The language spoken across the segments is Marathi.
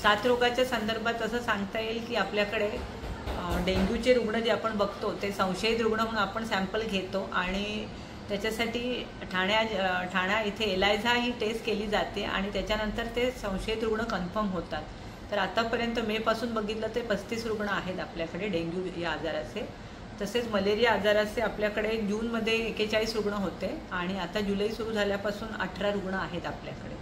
साथरोगाच्या संदर्भात असं सांगता येईल की आपल्याकडे डेंग्यूचे रुग्ण जे आपण बघतो ते संशयित रुग्ण म्हणून आपण सॅम्पल घेतो आणि त्याच्यासाठी ठाणा इथे एलायझा ही टेस्ट केली जाते आणि त्याच्यानंतर ते संशयित रुग्ण कन्फर्म होतात। तर आतापर्यंत मेपासून बघितलं ते 35 रुग्ण आहेत आपल्याकडे डेंग्यू या आजाराचे। तसेच मलेरिया आजाराचे आपल्याकडे जूनमध्ये 41 रुग्ण होते आणि आता जुलै सुरू झाल्यापासून 18 रुग्ण आहेत आपल्याकडे।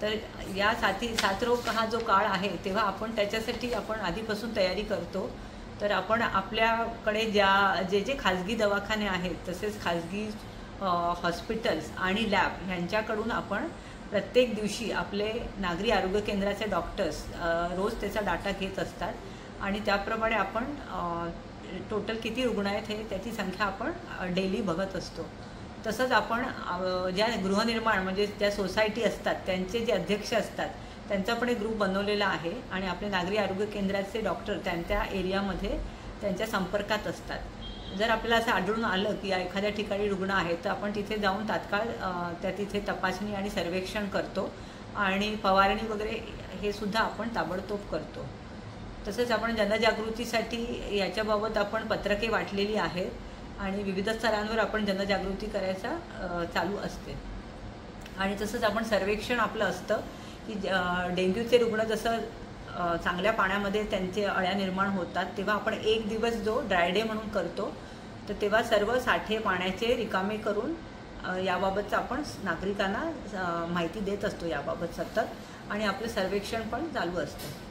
तर या साथरोग हा जो काळ आहे तेव्हा आपण त्याच्यासाठी आपण आधीपासून तयारी करतो। तर आपण आपल्याकडे जे खाजगी दवाखाने आहेत तसेच खाजगी हॉस्पिटल्स आणि लॅब यांच्याकडून आपण प्रत्येक दिवशी आपले नागरी आरोग्य केंद्राचे डॉक्टर्स रोज त्याचा डाटा घेत असतात आणि त्याप्रमाणे आपण टोटल किती रुग्ण आहेत हे त्याची संख्या आपण डेली बघत असतो। तसंच आपण ज्या गृहनिर्माण म्हणजे ज्या सोसायटी असतात त्यांचे जे अध्यक्ष असतात त्यांचा पण एक ग्रुप बनवलेला आहे आणि आपले नागरी आरोग्य केंद्राचे डॉक्टर त्या एरियामध्ये त्यांच्या संपर्कात असतात। जर आपल्याला असं आढळून आलं की एखाद्या ठिकाणी रुग्ण आहे तर आपण तिथे जाऊन तात्काळ तिथे तपासणी आणि सर्वेक्षण करतो आणि फवारणी वगैरे हे सुद्धा आपण ताबडतोब करतो। तसंच आपण जनजागृतीसाठी याच्याबाबत आपण पत्रके वाटलेली आहेत आणि विविध स्तरांवर आपण जनजागृती करायचा चालू असते। आणि तसंच आपण सर्वेक्षण आपलं असतं की डेंग्यूचे रुग्ण जसं चांगल्या पाण्यामध्ये त्यांचे अळ्या निर्माण होतात तेव्हा आपण एक दिवस जो ड्राय डे म्हणून करतो तर तेव्हा सर्व साठे पाण्याचे रिकामे करून याबाबतचं आपण नागरिकांना माहिती देत असतो याबाबत सतत आणि आपलं सर्वेक्षण पण चालू असतं।